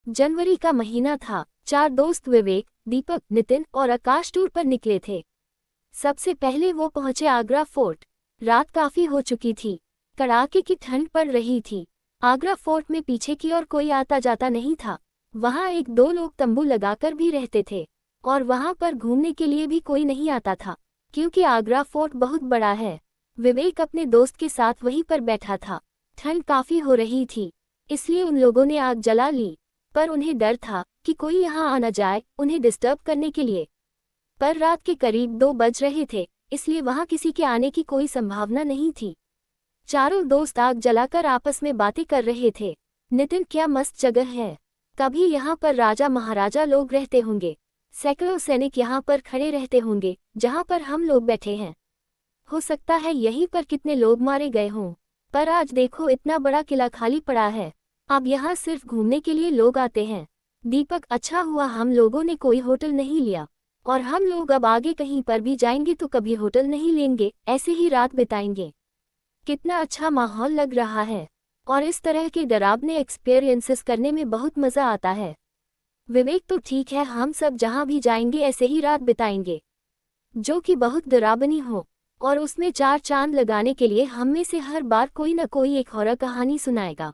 जनवरी का महीना था। 4 दोस्त विवेक, दीपक, नितिन और आकाश टूर पर निकले थे। सबसे पहले वो पहुंचे आगरा फोर्ट। रात काफी हो चुकी थी। कड़ाके की ठंड पड़ रही थी। आगरा फोर्ट में पीछे की ओर कोई आता जाता नहीं था। वहां 1-2 लोग तंबू लगाकर भी रहते थे और वहां पर घूमने के लिए भी कोई नहीं आता था, क्योंकि आगरा फोर्ट बहुत बड़ा है। विवेक अपने दोस्त के साथ वहीं पर बैठा था। ठंड काफी हो रही थी, इसलिए उन लोगों ने आग जला ली, पर उन्हें डर था कि कोई यहाँ आ न जाए उन्हें डिस्टर्ब करने के लिए। पर रात के करीब 2 बज रहे थे, इसलिए वहां किसी के आने की कोई संभावना नहीं थी। चारों दोस्त आग जलाकर आपस में बातें कर रहे थे। नितिन, क्या मस्त जगह है। कभी यहाँ पर राजा महाराजा लोग रहते होंगे। सैकड़ों सैनिक यहाँ पर खड़े रहते होंगे जहाँ पर हम लोग बैठे हैं। हो सकता है यहीं पर कितने लोग मारे गए हों। पर आज देखो, इतना बड़ा किला खाली पड़ा है। अब यहाँ सिर्फ घूमने के लिए लोग आते हैं। दीपक, अच्छा हुआ हम लोगों ने कोई होटल नहीं लिया, और हम लोग अब आगे कहीं पर भी जाएंगे तो कभी होटल नहीं लेंगे, ऐसे ही रात बिताएंगे। कितना अच्छा माहौल लग रहा है, और इस तरह के डरावने एक्सपीरियंसेस करने में बहुत मजा आता है। विवेक, तो ठीक है, हम सब जहाँ भी जाएंगे ऐसे ही रात बिताएंगे, जो कि बहुत डरावनी हो, और उसमें 4 चांद लगाने के लिए हम में से हर बार कोई न कोई एक हॉरर कहानी सुनाएगा।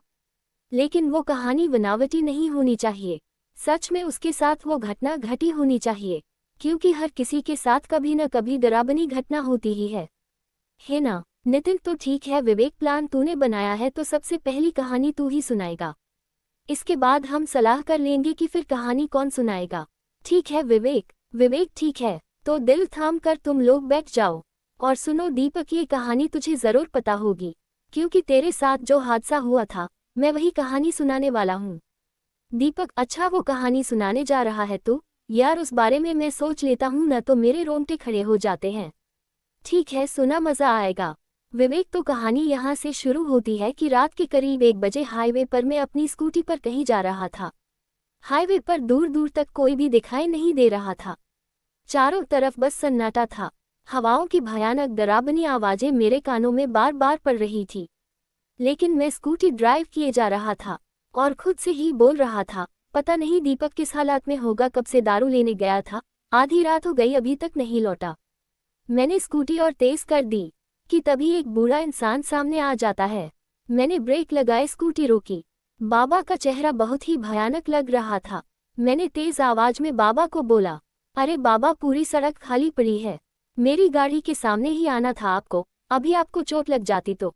लेकिन वो कहानी बनावटी नहीं होनी चाहिए। सच में उसके साथ वो घटना घटी होनी चाहिए, क्योंकि हर किसी के साथ कभी न कभी डरावनी घटना होती ही है ना। नितिन, तो ठीक है विवेक, प्लान तूने बनाया है तो सबसे पहली कहानी तू ही सुनाएगा। इसके बाद हम सलाह कर लेंगे कि फिर कहानी कौन सुनाएगा। ठीक है विवेक। विवेक, ठीक है, तो दिल थाम कर तुम लोग बैठ जाओ और सुनो। दीपक, ये कहानी तुझे जरूर पता होगी, क्योंकि तेरे साथ जो हादसा हुआ था मैं वही कहानी सुनाने वाला हूँ। दीपक, अच्छा, वो कहानी सुनाने जा रहा है तू? यार, उस बारे में मैं सोच लेता हूँ न तो मेरे रोंगटे खड़े हो जाते हैं। ठीक है, सुना, मजा आएगा। विवेक, तो कहानी यहाँ से शुरू होती है कि रात के करीब 1 बजे हाईवे पर मैं अपनी स्कूटी पर कहीं जा रहा था। हाईवे पर दूर दूर तक कोई भी दिखाई नहीं दे रहा था। चारों तरफ बस सन्नाटा था। हवाओं की भयानक डरावनी आवाजें मेरे कानों में बार बार पड़ रही थी। लेकिन मैं स्कूटी ड्राइव किए जा रहा था और खुद से ही बोल रहा था, पता नहीं दीपक किस हालात में होगा, कब से दारू लेने गया था, आधी रात हो गई अभी तक नहीं लौटा। मैंने स्कूटी और तेज कर दी कि तभी एक बूढ़ा इंसान सामने आ जाता है। मैंने ब्रेक लगाए, स्कूटी रोकी। बाबा का चेहरा बहुत ही भयानक लग रहा था। मैंने तेज आवाज में बाबा को बोला, अरे बाबा, पूरी सड़क खाली पड़ी है, मेरी गाड़ी के सामने ही आना था आपको, अभी आपको चोट लग जाती तो।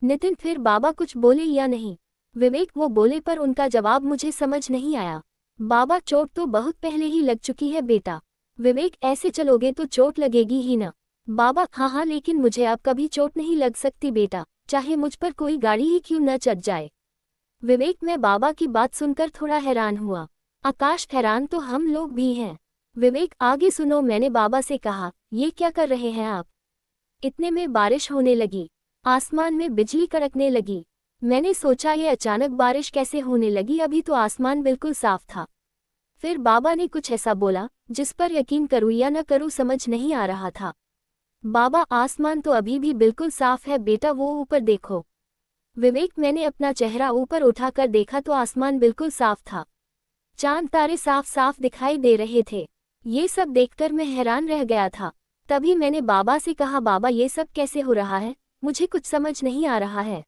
नितिन, फिर बाबा कुछ बोले या नहीं? विवेक, वो बोले पर उनका जवाब मुझे समझ नहीं आया। बाबा, चोट तो बहुत पहले ही लग चुकी है बेटा। विवेक, ऐसे चलोगे तो चोट लगेगी ही ना। बाबा, हाँ, लेकिन मुझे अब कभी चोट नहीं लग सकती बेटा, चाहे मुझ पर कोई गाड़ी ही क्यों न चढ़ जाए। विवेक, मैं बाबा की बात सुनकर थोड़ा हैरान हुआ। आकाश, हैरान तो हम लोग भी हैं। विवेक, आगे सुनो, मैंने बाबा से कहा, ये क्या कर रहे हैं आप? इतने में बारिश होने लगी। आसमान में बिजली कड़कने लगी। मैंने सोचा ये अचानक बारिश कैसे होने लगी, अभी तो आसमान बिल्कुल साफ था। फिर बाबा ने कुछ ऐसा बोला जिस पर यकीन करूं या न करूं समझ नहीं आ रहा था। बाबा, आसमान तो अभी भी बिल्कुल साफ है बेटा, वो ऊपर देखो। विवेक, मैंने अपना चेहरा ऊपर उठाकर देखा तो आसमान बिल्कुल साफ था। चांद तारे साफ साफ दिखाई दे रहे थे। ये सब देखकर मैं हैरान रह गया था। तभी मैंने बाबा से कहा, बाबा, ये सब कैसे हो रहा है, मुझे कुछ समझ नहीं आ रहा है।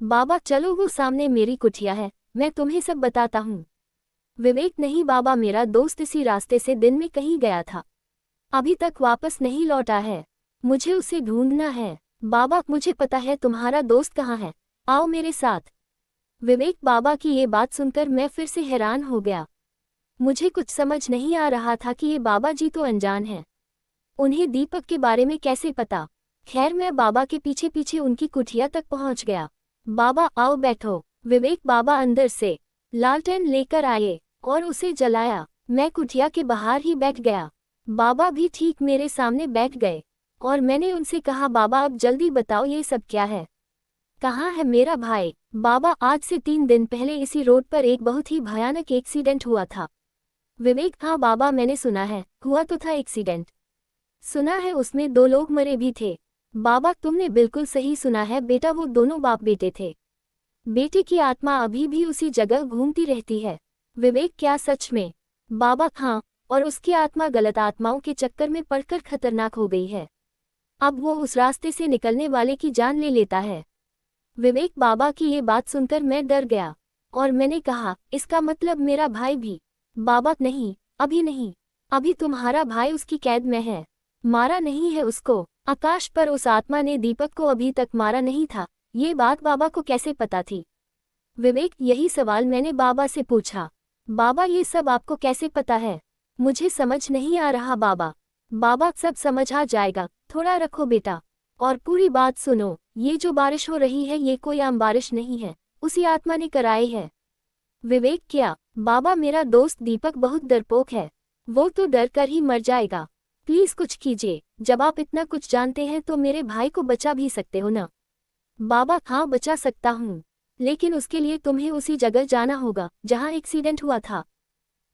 बाबा, चलो वो सामने मेरी कुटिया है, मैं तुम्हें सब बताता हूँ। विवेक, नहीं बाबा, मेरा दोस्त इसी रास्ते से दिन में कहीं गया था, अभी तक वापस नहीं लौटा है, मुझे उसे ढूंढना है। बाबा, मुझे पता है तुम्हारा दोस्त कहाँ है, आओ मेरे साथ। विवेक, बाबा की ये बात सुनकर मैं फिर से हैरान हो गया। मुझे कुछ समझ नहीं आ रहा था कि ये बाबा जी तो अनजान हैं। उन्हें दीपक के बारे में कैसे पता? खैर, मैं बाबा के पीछे पीछे उनकी कुटिया तक पहुंच गया। बाबा, आओ बैठो। विवेक, बाबा अंदर से लालटेन लेकर आए और उसे जलाया। मैं कुटिया के बाहर ही बैठ गया। बाबा भी ठीक मेरे सामने बैठ गए और मैंने उनसे कहा, बाबा अब जल्दी बताओ ये सब क्या है, कहाँ है मेरा भाई? बाबा, आज से 3 दिन पहले इसी रोड पर एक बहुत ही भयानक एक्सीडेंट हुआ था। विवेक, हाँ बाबा, मैंने सुना है, हुआ तो था एक्सीडेंट। सुना है उसमें 2 लोग मरे भी थे। बाबा, तुमने बिल्कुल सही सुना है बेटा, वो दोनों बाप बेटे थे। बेटे की आत्मा अभी भी उसी जगह घूमती रहती है। विवेक, क्या सच में? बाबा, हाँ, और उसकी आत्मा गलत आत्माओं के चक्कर में पड़कर खतरनाक हो गई है। अब वो उस रास्ते से निकलने वाले की जान ले लेता है। विवेक, बाबा की ये बात सुनकर मैं डर गया और मैंने कहा, इसका मतलब मेरा भाई भी? बाबा, नहीं, अभी नहीं। अभी तुम्हारा भाई उसकी कैद में है। मारा नहीं है उसको। आकाश, पर उस आत्मा ने दीपक को अभी तक मारा नहीं था। ये बात बाबा को कैसे पता थी? विवेक, यही सवाल मैंने बाबा से पूछा। बाबा, ये सब आपको कैसे पता है? मुझे समझ नहीं आ रहा बाबा। बाबा, सब समझ आ जाएगा, थोड़ा रखो बेटा और पूरी बात सुनो। ये जो बारिश हो रही है ये कोई आम बारिश नहीं है, उसी आत्मा ने कराई है। विवेक, क्या? बाबा, मेरा दोस्त दीपक बहुत डरपोक है, वो तो डर कर ही मर जाएगा। प्लीज कुछ कीजिए। जब आप इतना कुछ जानते हैं तो मेरे भाई को बचा भी सकते हो ना? बाबा, हाँ, बचा सकता हूँ, लेकिन उसके लिए तुम्हें उसी जगह जाना होगा जहाँ एक्सीडेंट हुआ था।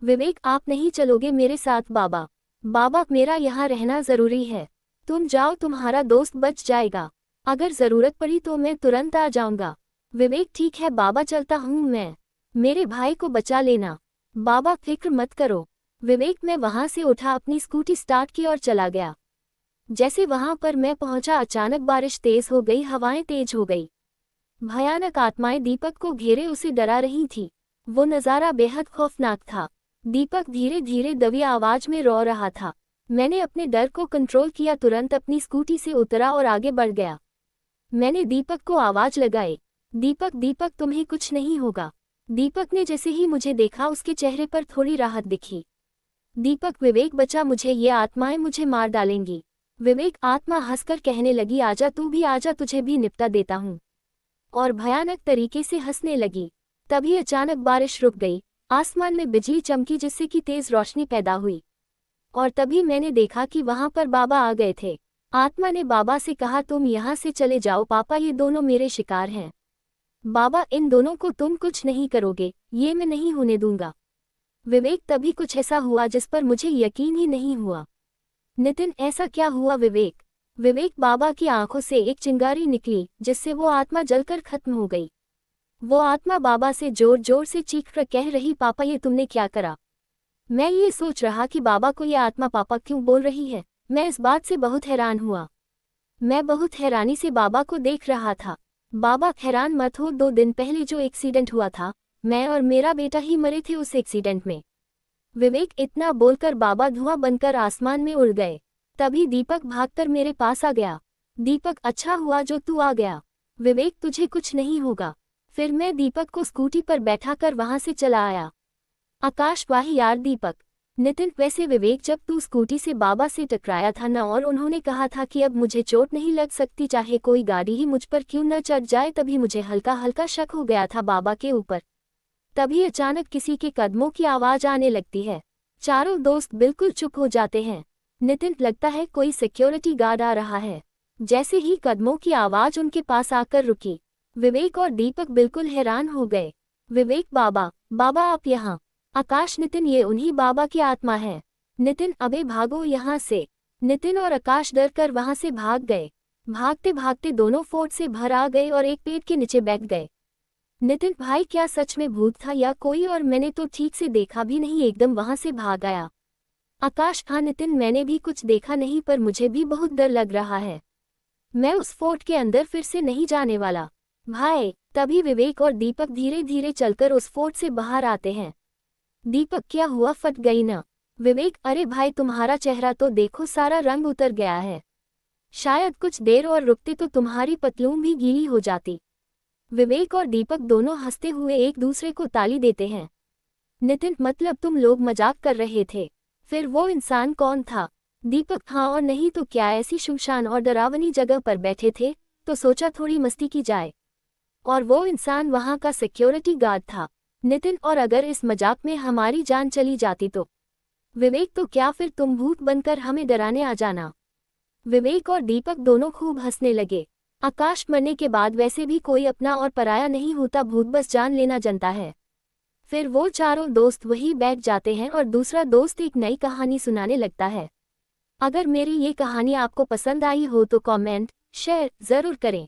विवेक, आप नहीं चलोगे मेरे साथ? बाबा, बाबा, मेरा यहाँ रहना जरूरी है। तुम जाओ, तुम्हारा दोस्त बच जाएगा। अगर जरूरत पड़ी तो मैं तुरंत आ जाऊंगा। विवेक, ठीक है बाबा, चलता हूँ मैं। मेरे भाई को बचा लेना। बाबा, फिक्र मत करो। विवेक, मैं वहां से उठा, अपनी स्कूटी स्टार्ट की और चला गया। जैसे वहां पर मैं पहुंचा, अचानक बारिश तेज हो गई, हवाएं तेज हो गई। भयानक आत्माएं दीपक को घेरे उसे डरा रही थी। वो नज़ारा बेहद खौफनाक था। दीपक धीरे धीरे दबी आवाज में रो रहा था। मैंने अपने डर को कंट्रोल किया, तुरंत अपनी स्कूटी से उतरा और आगे बढ़ गया। मैंने दीपक को आवाज लगाई, दीपक, दीपक, तुम्हें कुछ नहीं होगा। दीपक ने जैसे ही मुझे देखा उसके चेहरे पर थोड़ी राहत दिखी। दीपक, विवेक बचा मुझे, ये आत्माएं मुझे मार डालेंगी। विवेक, आत्मा हंसकर कहने लगी, आजा, तू भी आजा, तुझे भी निपटा देता हूँ, और भयानक तरीके से हंसने लगी। तभी अचानक बारिश रुक गई, आसमान में बिजली चमकी जिससे कि तेज रोशनी पैदा हुई, और तभी मैंने देखा कि वहां पर बाबा आ गए थे। आत्मा ने बाबा से कहा, तुम यहाँ से चले जाओ पापा, ये दोनों मेरे शिकार हैं। बाबा, इन दोनों को तुम कुछ नहीं करोगे, ये मैं नहीं होने दूंगा। विवेक, तभी कुछ ऐसा हुआ जिस पर मुझे यकीन ही नहीं हुआ। नितिन, ऐसा क्या हुआ? विवेक, विवेक, बाबा की आंखों से एक चिंगारी निकली जिससे वो आत्मा जलकर खत्म हो गई। वो आत्मा बाबा से जोर जोर से चीख कर कह रही, पापा, ये तुमने क्या करा? मैं ये सोच रहा कि बाबा को ये आत्मा पापा क्यों बोल रही है। मैं इस बात से बहुत हैरान हुआ। मैं बहुत हैरानी से बाबा को देख रहा था। बाबा, हैरान मत हो, 2 दिन पहले जो एक्सीडेंट हुआ था, मैं और मेरा बेटा ही मरे थे उस एक्सीडेंट में। विवेक, इतना बोलकर बाबा धुआं बनकर आसमान में उड़ गए। तभी दीपक भागकर मेरे पास आ गया। दीपक, अच्छा हुआ जो तू आ गया। विवेक, तुझे कुछ नहीं होगा। फिर मैं दीपक को स्कूटी पर बैठाकर वहां से चला आया। आकाश, वाह यार दीपक। नितिन, वैसे विवेक, जब तू स्कूटी से बाबा से टकराया था ना, और उन्होंने कहा था कि अब मुझे चोट नहीं लग सकती चाहे कोई गाड़ी ही मुझ पर क्यों न चढ़ जाए, तभी मुझे हल्का हल्का शक हो गया था बाबा के ऊपर। तभी अचानक किसी के कदमों की आवाज आने लगती है। चारों दोस्त बिल्कुल चुप हो जाते हैं। नितिन, लगता है कोई सिक्योरिटी गार्ड आ रहा है। जैसे ही कदमों की आवाज उनके पास आकर रुकी, विवेक और दीपक बिल्कुल हैरान हो गए। विवेक, बाबा, बाबा आप यहाँ? आकाश, नितिन, ये उन्हीं बाबा की आत्मा है। नितिन, अबे भागो यहाँ से। नितिन और आकाश डर कर वहां से भाग गए। भागते भागते दोनों फोर्ट से भर आ गए और एक पेड़ के नीचे बैठ गए। नितिन, भाई, क्या सच में भूत था या कोई? और मैंने तो ठीक से देखा भी नहीं, एकदम वहां से भाग आया। आकाश, हाँ नितिन, मैंने भी कुछ देखा नहीं, पर मुझे भी बहुत डर लग रहा है। मैं उस फोर्ट के अंदर फिर से नहीं जाने वाला। भाई, तभी विवेक और दीपक धीरे धीरे चलकर उस फोर्ट से बाहर आते हैं। दीपक, क्या हुआ, फट गई ना? विवेक, अरे भाई, तुम्हारा चेहरा तो देखो, सारा रंग उतर गया है। शायद कुछ देर और रुकते तो तुम्हारी पतलून भी गीली हो जाती। विवेक और दीपक दोनों हंसते हुए एक दूसरे को ताली देते हैं। नितिन, मतलब तुम लोग मजाक कर रहे थे? फिर वो इंसान कौन था? दीपक, हाँ और नहीं तो क्या, ऐसी शुमशान और डरावनी जगह पर बैठे थे तो सोचा थोड़ी मस्ती की जाए, और वो इंसान वहां का सिक्योरिटी गार्ड था। नितिन, और अगर इस मजाक में हमारी जान चली जाती तो? विवेक, तो क्या फिर तुम भूत बनकर हमें डराने आ जाना? विवेक और दीपक दोनों खूब हंसने लगे। आकाश, मरने के बाद वैसे भी कोई अपना और पराया नहीं होता, भूत बस जान लेना जानता है। फिर वो चारों दोस्त वहीं बैठ जाते हैं और दूसरा दोस्त एक नई कहानी सुनाने लगता है। अगर मेरी ये कहानी आपको पसंद आई हो तो कमेंट, शेयर जरूर करें।